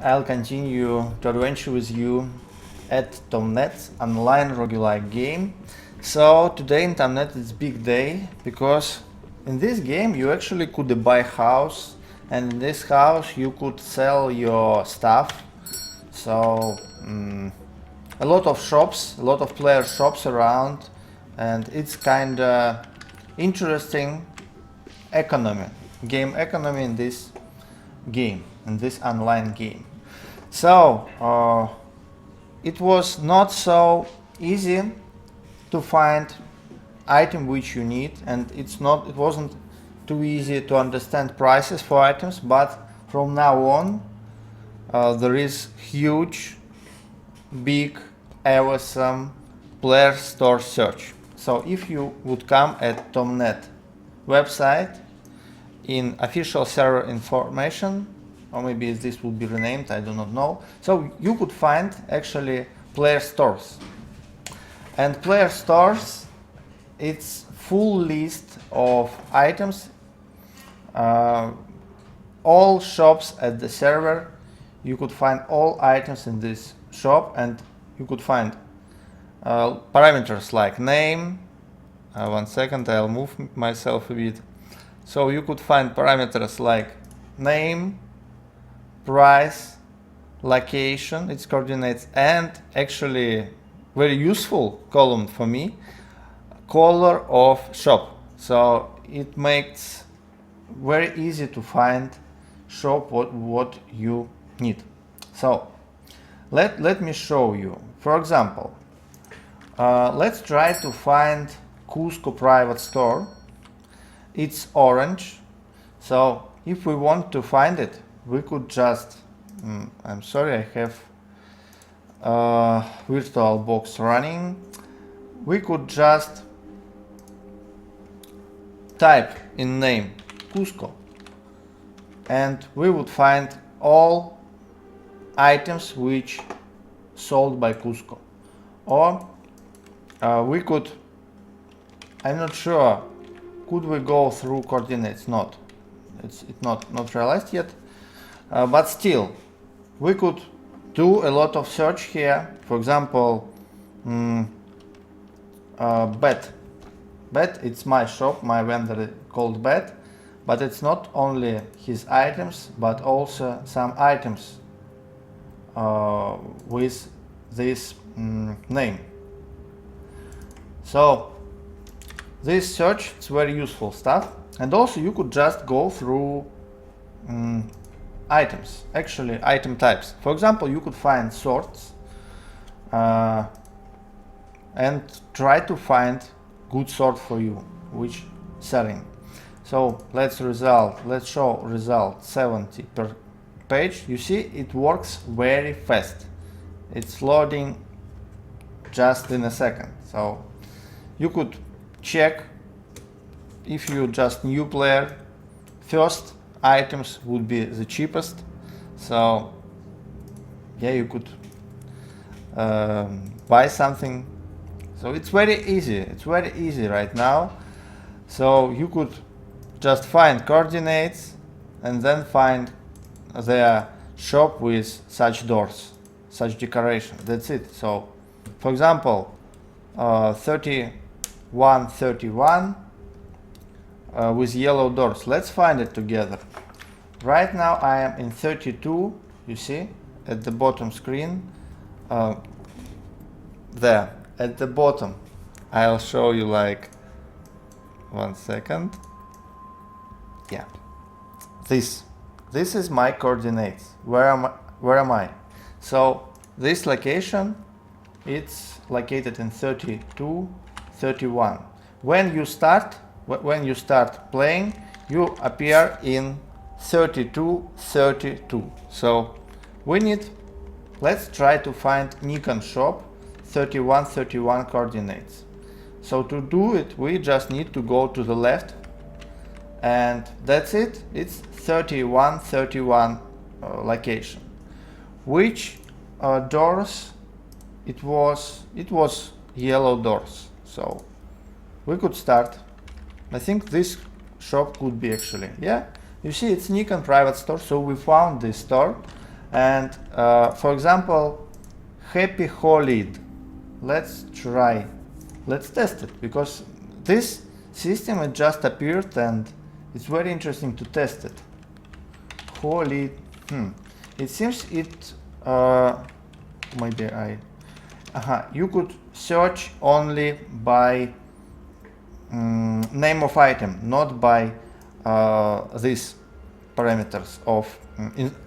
I'll continue to adventure with you at TomeNet online roguelike game. So today in TomeNet it's big day because in this game you actually could buy house, and in this house you could sell your stuff. So a lot of shops, a lot of player shops around, and it's kinda interesting game economy in this game, in this online game. So it was not so easy to find item which you need, and it wasn't too easy to understand prices for items, but from now on there is huge, big, awesome player store search. So if you would come at TomeNet website in official server information, or maybe this would be renamed, I do not know. So you could find actually player stores. And player stores, it's full list of items, all shops at the server. You could find all items in this shop, and you could find parameters like name. One second, I'll move myself a bit. So you could find parameters like name, price, location, its coordinates, and actually very useful column for me, color of shop. So it makes very easy to find shop what you need. So let me show you. For example, let's try to find Cusco private store. It's orange. So if we want to find it, we could just I'm sorry, I have VirtualBox running. We could just type in name Cusco, and we would find all items which sold by Cusco. Or we could, I'm not sure, could we go through coordinates? Not, it's not realized yet, but still we could do a lot of search here. For example, Bet, it's my shop, my vendor called Bet, but it's not only his items but also some items with this name. So this search is very useful stuff. And also you could just go through items, actually item types. For example, you could find swords and try to find good sword for you, which selling. So let's show result 70 per page. You see, it works very fast. It's loading just in a second. So you could check, if you just new player, first items would be the cheapest. So yeah, you could buy something. So it's very easy right now. So you could just find coordinates and then find their shop with such doors, such decoration. That's it. So for example, 3131 with yellow doors. Let's find it together. Right now I am in 32. You see at the bottom screen, there at the bottom. I'll show you, like, one second. Yeah, this is my coordinates. Where am I? So this location, it's located in 32 31. When you start playing, you appear in 32 32. So let's try to find Nikon shop 31 31 coordinates. So to do it, we just need to go to the left, and that's it. It's 31 31 location. Which doors? It was yellow doors. So we could start. I think this shop could be actually, yeah, you see, it's Nikon private store. So we found this store. And for example, happy holiday. Let's test it, because this system had just appeared and it's very interesting to test it. Holy, it seems it maybe you could search only by name of item, not by these parameters of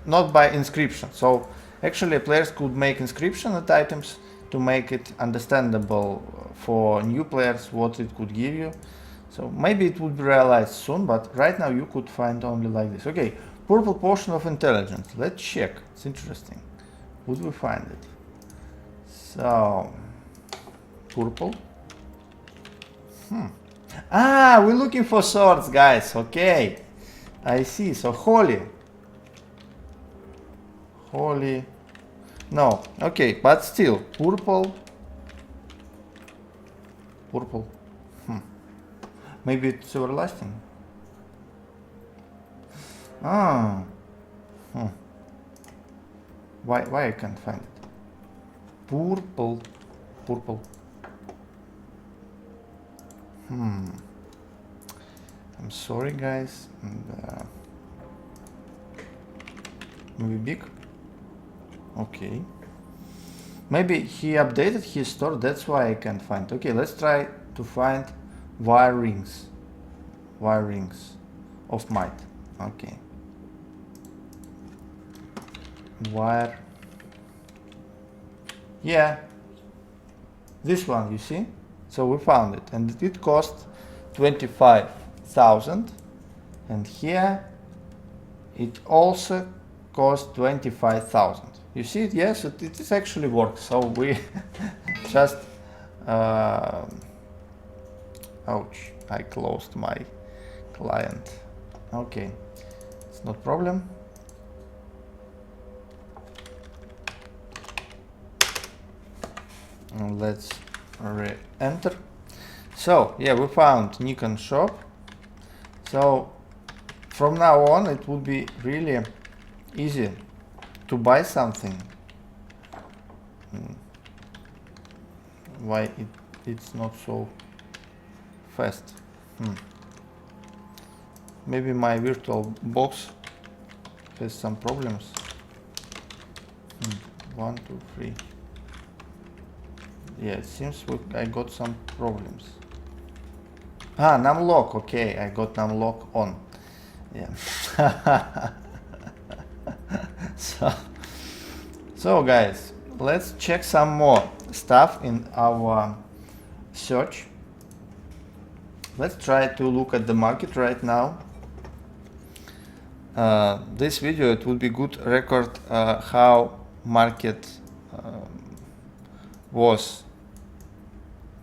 not by inscription. So actually players could make inscription at items to make it understandable for new players what it could give you. So maybe it would be realized soon, but right now you could find only like this. Okay, purple potion of intelligence. Let's check. It's interesting. Would we find it? So purple. We're looking for swords, guys. Okay, I see. So holy. No. Okay, but still purple. Maybe it's everlasting. Why I can't find it? Purple. I'm sorry, guys. Maybe big. Okay. Maybe he updated his store. That's why I can't find. Okay, let's try to find wire rings of might. Okay, wire, yeah, this one, you see. So we found it, and it cost 25,000, and here it also cost 25,000. You see it? Yes, it actually works. So we just ouch, I closed my client. Okay, it's not problem. And let's re-enter. So yeah, we found Nikon shop. So from now on it would be really easy to buy something. Why it's not so fast? Maybe my virtual box has some problems. 1, 2, 3. Yeah, it seems I got some problems. Numlock. Okay, I got numlock on. Yeah. So guys, let's check some more stuff in our search. Let's try to look at the market right now. This video, it would be good record how market was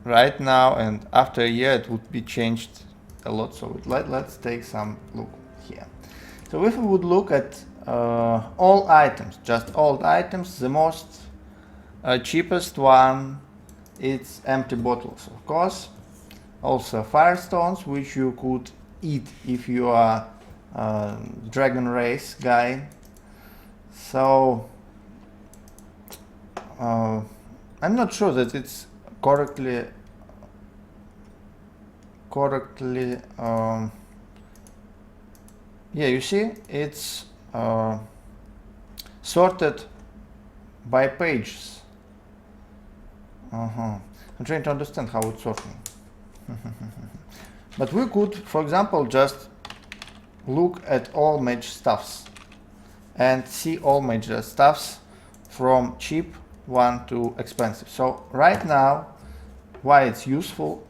right now, and after a year it would be changed a lot. So let's take some look here. So if we would look at all items, just old items, the most cheapest one, it's empty bottles, of course. Also firestones, which you could eat if you are dragon race guy. So I'm not sure that it's correctly yeah, you see, it's sorted by pages. I'm trying to understand how it's sorting. But we could, for example, just look at all major stuffs and see all major stuffs from cheap one to expensive. So right now, why it's useful?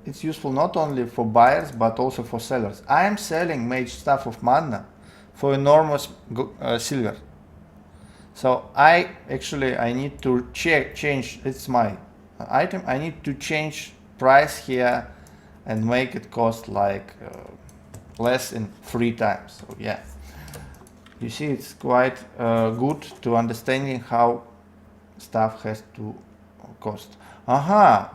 It's useful not only for buyers but also for sellers. I am selling mage stuff of mana for enormous silver. So I need to change. It's my item. I need to change price here and make it cost like less in 3 times. So yeah, you see, it's quite good to understanding how stuff has to cost.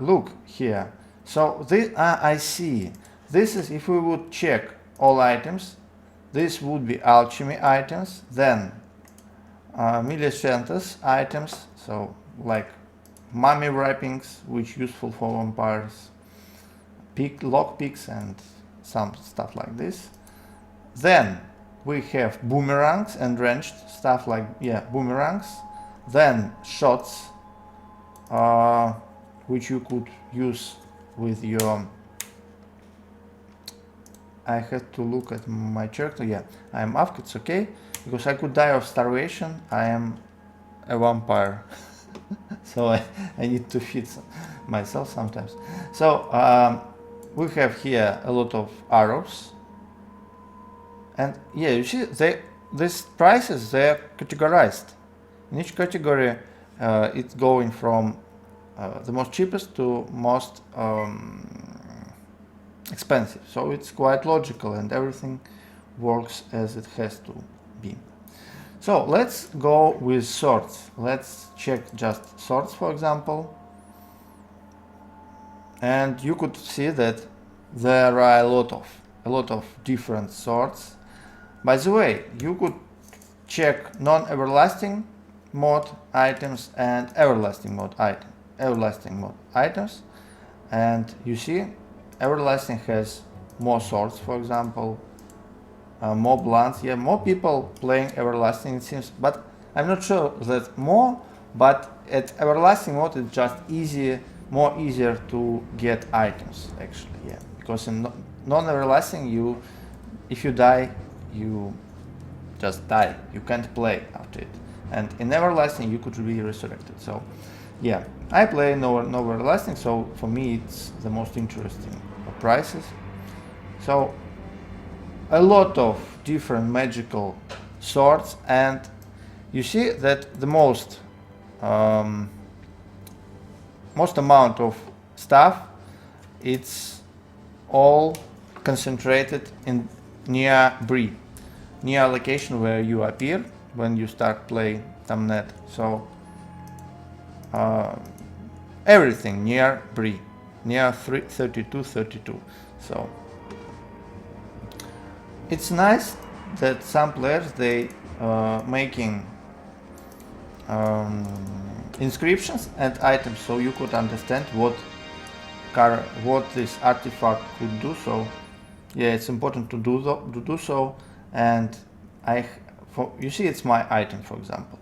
Look here. So this, I see. This is, if we would check all items, this would be alchemy items. Then Millicentes items, so like mummy wrappings, which useful for vampires, lockpicks and some stuff like this. Then we have boomerangs and ranged stuff like, yeah, boomerangs. Then shots, which you could use with your... I had to look at my character. Yeah, I am Avk, it's okay, because I could die of starvation. I am a vampire. So I need to feed myself sometimes. So we have here a lot of arrows. And yeah, you see, these prices, they're categorized. In each category, it's going from the most cheapest to most expensive. So it's quite logical and everything works as it has to be. So let's go with swords. Let's check just swords, for example. And you could see that there are a lot of different swords. By the way, you could check non-everlasting mode items and everlasting mode items, and you see everlasting has more swords, for example, more blunts. Yeah, more people playing everlasting, it seems, but I'm not sure that more, but at everlasting mode it's just more easier to get items, actually. Yeah, because in non-everlasting, if you die, you just die, you can't play after it, and in everlasting you could be resurrected. So yeah, I play no everlasting, so for me it's the most interesting prices. So a lot of different magical swords, and you see that the most amount of stuff, it's all concentrated in near Bree, near location where you appear when you start playing TomeNet. So everything near Bree, near 32. So it's nice that some players, they making inscriptions and items, so you could understand what this artifact could do. So yeah, it's important to do so. And you see, it's my item, for example,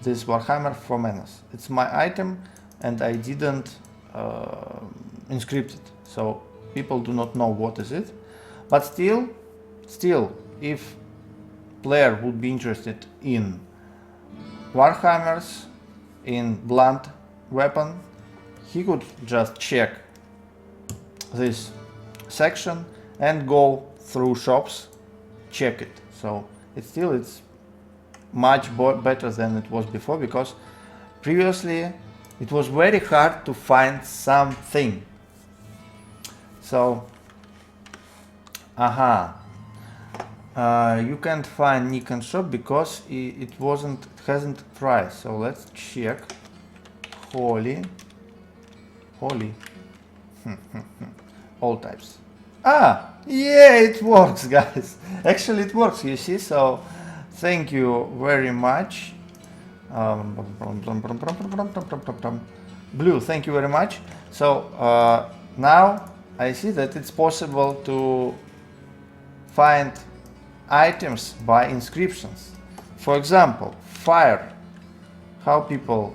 this Warhammer for Menace. It's my item, and I didn't inscript it, so people do not know what is it. But still, if player would be interested in Warhammers, in blunt weapon, he could just check this section and go through shops, check it. So it's much better than it was before, because previously it was very hard to find something. So you can't find Nikon shop because it hasn't priced. So let's check Holy all types. Yeah, it works, guys. Actually it works, you see. So thank you very much. Blue, thank you very much. So now I see that it's possible to find items by inscriptions. For example, fire. How people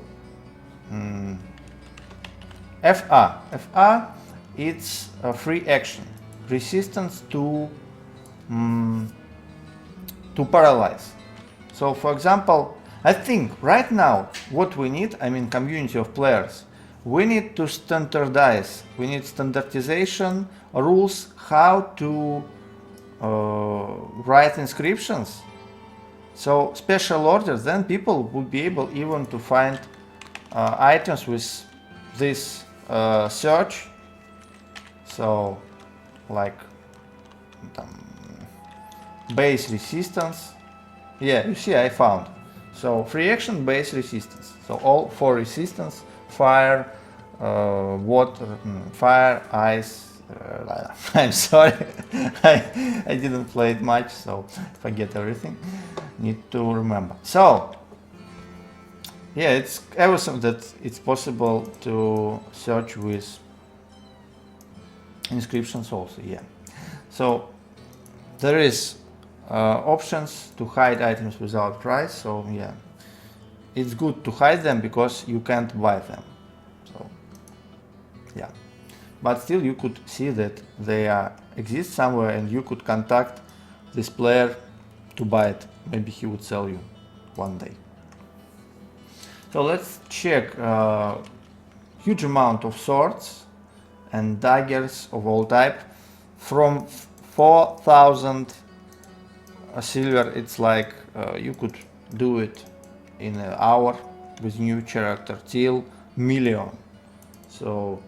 FA, it's a free action, resistance to paralyze. So for example, I think right now what we need, I mean community of players, we need to standardize, we need standardization rules how to write inscriptions. So special orders, then people would be able even to find items with this search. So like base resistance. Yeah, you see I found. So free action, base resistance. So all 4 resistance: fire, water, fire, ice. I'm sorry, I didn't play it much, so forget everything. Need to remember. So yeah, it's awesome that it's possible to search with inscriptions also. Yeah, so there is options to hide items without price. So yeah, it's good to hide them because you can't buy them. So yeah, but still you could see that they exist somewhere, and you could contact this player to buy it. Maybe he would sell you one day. So let's check huge amount of swords and daggers of all type. From 4,000 silver, it's like you could do it in an hour with new character till million. So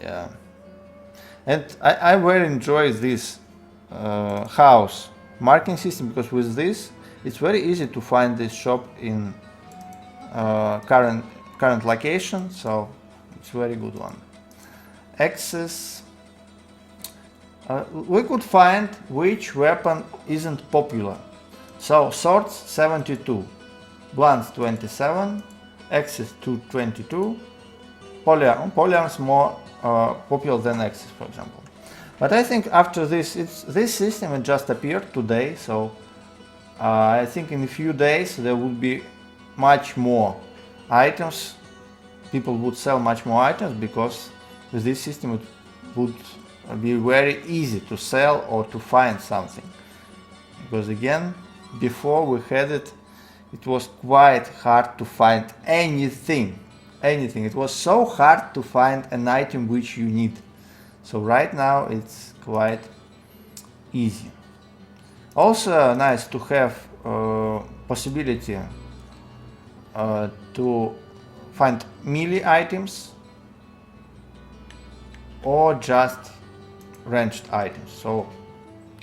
yeah, and I very enjoy this house marking system, because with this it's very easy to find this shop in current location. So it's very good one. Access. We could find which weapon isn't popular. So swords 72, blunts 27, axes 222, polearms more popular than axes, for example. But I think after this, this system just appeared today, so I think in a few days there would be much more items. People would sell much more items, because with this system it would be very easy to sell or to find something. Because again, before we had it, it was quite hard to find anything. It was so hard to find an item which you need. So right now it's quite easy. Also nice to have possibility to find melee items or just ranged items. So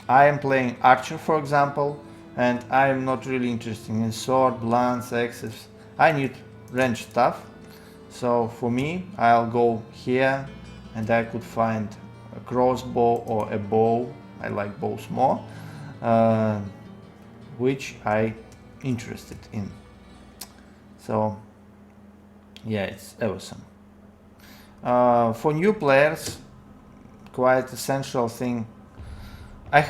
I am playing archer, for example, and I am not really interested in sword, lance, axes. I need ranged stuff. So for me, I'll go here and I could find a crossbow or a bow. I like bows more, which I interested in. So yeah, it's awesome. For new players, quite essential thing. I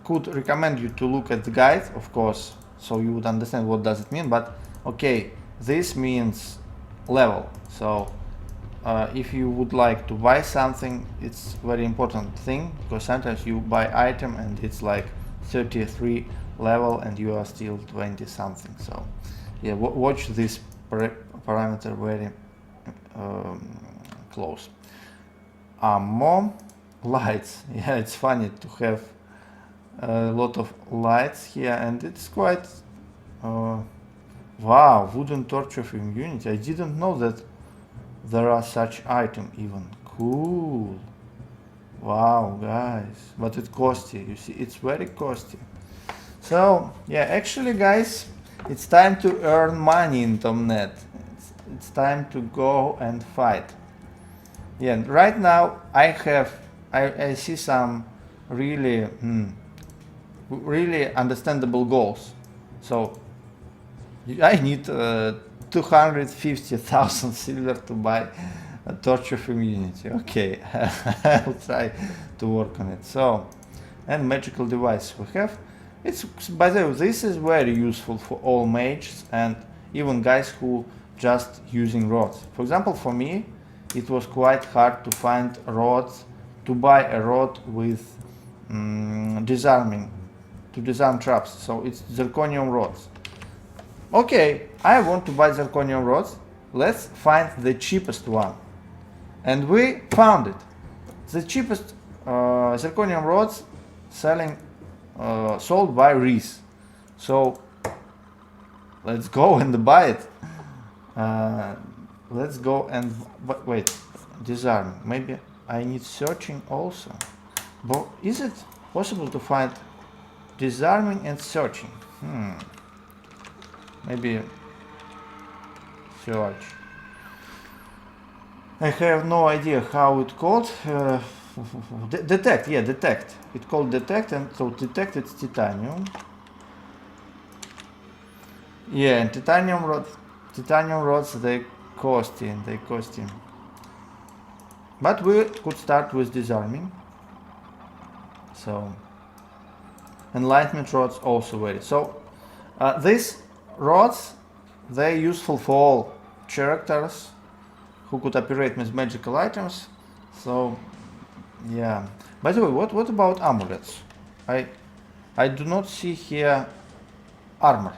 could recommend you to look at the guide, of course, so you would understand what does it mean. But okay, this means level. So if you would like to buy something, it's very important thing, because sometimes you buy item and it's like 33 level and you are still 20 something. So yeah, watch this parameter very close. Ammo, lights. Yeah, it's funny to have a lot of lights here, and it's quite wow, wooden torch of immunity. I didn't know that there are such item even. Cool. Wow, guys, but it's costly. You see, it's very costly. So yeah, actually, guys, it's time to earn money in TomeNet. It's time to go and fight. Yeah, right now I see some really really understandable goals. So I need 250,000 silver to buy a torch of immunity. Okay, I'll try to work on it. So, and magical device we have. It's, by the way, this is very useful for all mages and even guys who just using rods. For example, for me, it was quite hard to find rods, to buy a rod with disarming, to disarm traps. So it's zirconium rods. Okay, I want to buy zirconium rods. Let's find the cheapest one. And we found it. The cheapest zirconium rods sold by Reese. So let's go and buy it. Let's go and wait, disarm. Maybe I need searching also. But is it possible to find disarming and searching? Maybe search. I have no idea how it called. Detect, yeah, detect. It's called detect, and so detect it's titanium. Yeah, and titanium rods, they cost him. But we could start with disarming. So enlightenment rods also vary. So these rods, they're useful for all characters who could operate with magical items. So yeah. By the way, what about amulets? I do not see here armor.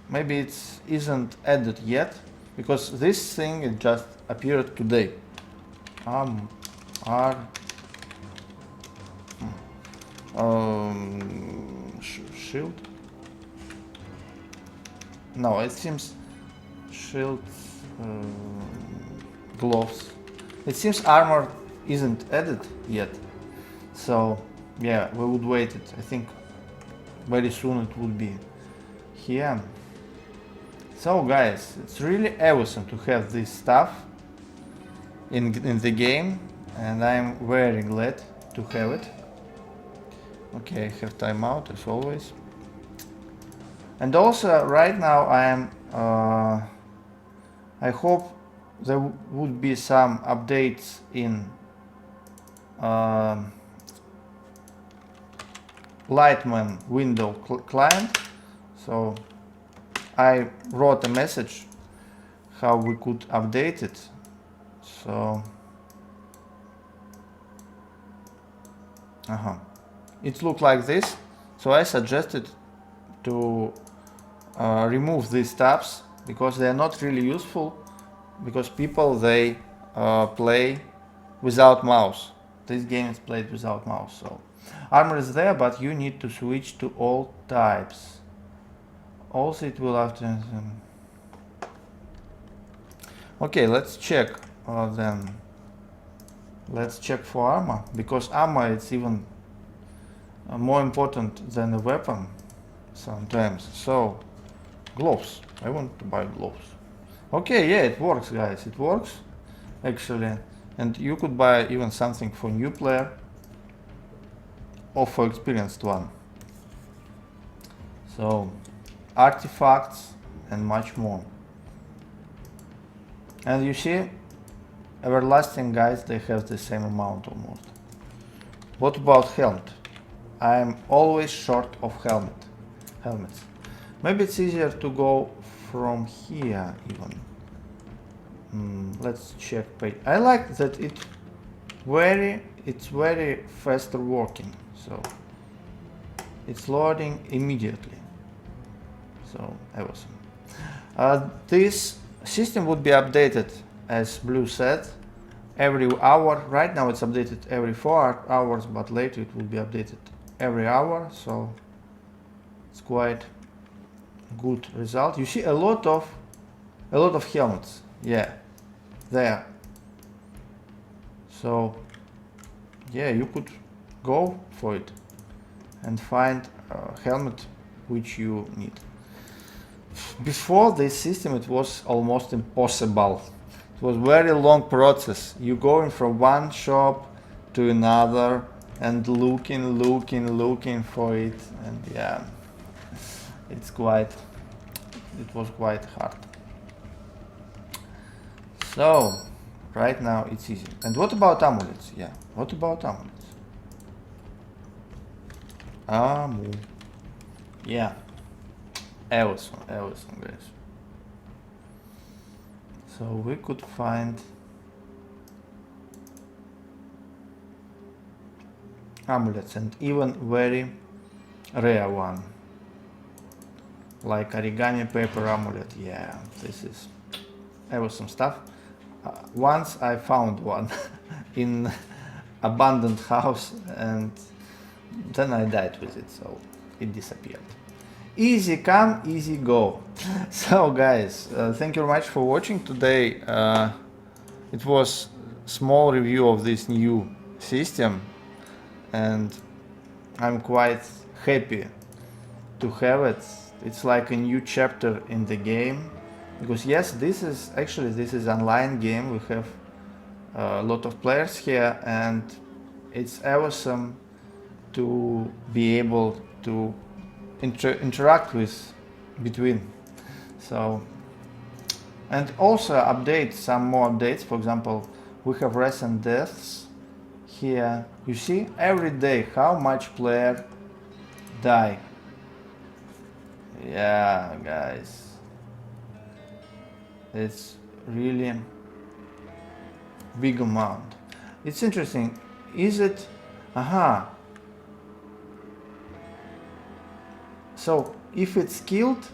Maybe it isn't added yet, because this thing it just appeared today. Shield? No, it seems shield, gloves. It seems armor isn't added yet. So yeah, we would wait it. I think very soon it would be here. So guys, it's really awesome to have this stuff in the game, and I'm very glad to have it. Okay, I have timeout as always. And also right now I hope there would be some updates in Lightman window client. So I wrote a message how we could update it. So it looked like this. So I suggested to remove these tabs because they are not really useful, because people they play without mouse. This game is played without mouse. So armor is there, but you need to switch to all types. Also it will after okay, let's check then. Let's check for armor, because armor is even more important than a weapon sometimes. So gloves, I want to buy gloves. Okay, yeah, it works guys, it works actually. And you could buy even something for new player or for experienced one. So artifacts and much more. And you see, everlasting guys, they have the same amount almost. What about helmet? I'm always short of helmets. Maybe it's easier to go from here even. Let's check page. I like that it's very faster working. So it's loading immediately. So awesome. This system would be updated, as Blue said, every hour. Right now it's updated every 4 hours, but later it will be updated every hour. So it's quite good result. You see a lot of helmets. Yeah, there. So yeah, you could go for it and find a helmet which you need. Before this system it was almost impossible. It was very long process. You going from one shop to another and looking for it, and yeah, it was quite hard. So right now it's easy. And what about amulets? Yeah, what about amulets? Yeah, awesome guys. So we could find amulets, and even very rare one, like origami paper amulet. Yeah, this is awesome stuff. Once I found one in abandoned house, and then I died with it, so it disappeared. Easy come, easy go. So guys, thank you very much for watching today. It was small review of this new system, and I'm quite happy to have it. It's like a new chapter in the game, because yes, this is online game. We have a lot of players here, and it's awesome to be able to interact with between. So, and also update some more updates. For example, we have recent deaths here. You see every day how much player die. Yeah, guys, it's really big amount. It's interesting. Is it? Aha. So if it's killed,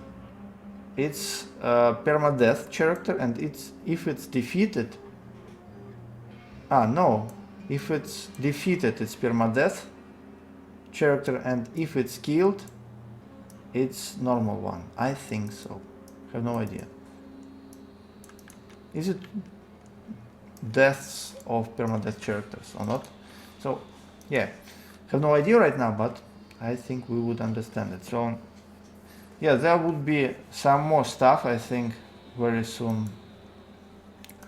it's a permadeath character, and if it's defeated. No. If it's defeated, it's permadeath character, and if it's killed, it's normal one. I think so. Have no idea. Is it deaths of permadeath characters or not? So yeah, have no idea right now, but I think we would understand it. So yeah, there would be some more stuff, I think, very soon.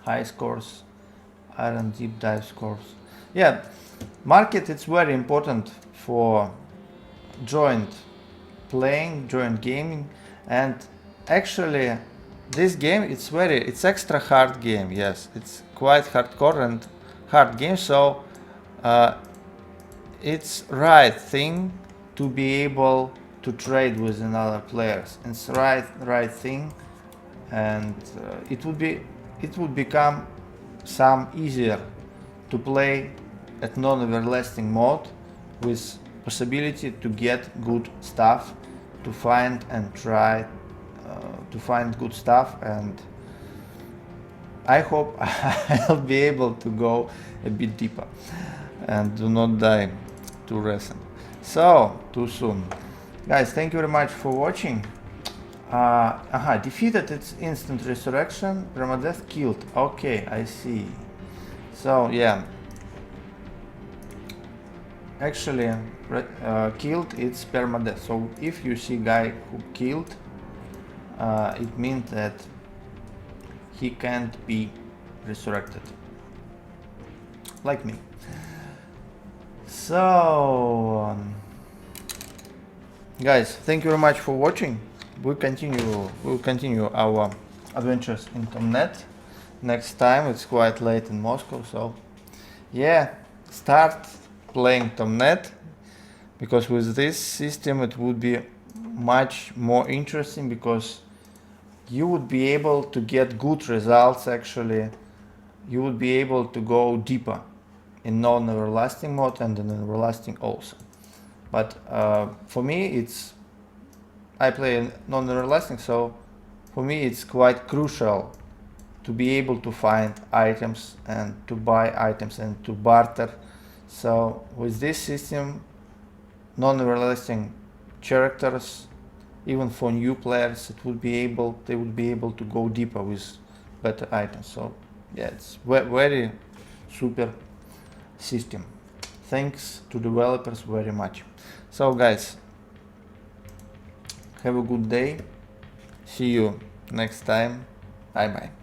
High scores, iron deep dive scores. Yeah, market, it's very important for joint playing, joint gaming, and actually this game, it's extra hard game. Yes, it's quite hardcore and hard game, so it's right thing to be able to trade with another players. It's right thing, and it would become some easier to play at non-everlasting mode with possibility to get good stuff, to find and try to find good stuff, and I hope I'll be able to go a bit deeper and do not die too recent. So, too soon. Guys, thank you very much for watching. Defeated, it's instant resurrection, permadeath killed. Okay, I see. So, yeah. Actually, killed, it's permadeath. So, if you see guy who killed, it means that he can't be resurrected. Like me. So, guys, thank you very much for watching. We'll continue our adventures in TomeNet next time. It's quite late in Moscow, so yeah, start playing TomeNet, because with this system it would be much more interesting, because you would be able to get good results. Actually, you would be able to go deeper in non-everlasting mode and in everlasting also. But for me, I play non-everlasting, so for me it's quite crucial to be able to find items and to buy items and to barter. So with this system, non-everlasting characters, even for new players, they would be able to go deeper with better items. So yeah, it's very super system. Thanks to developers very much. So guys, have a good day. See you next time. Bye bye.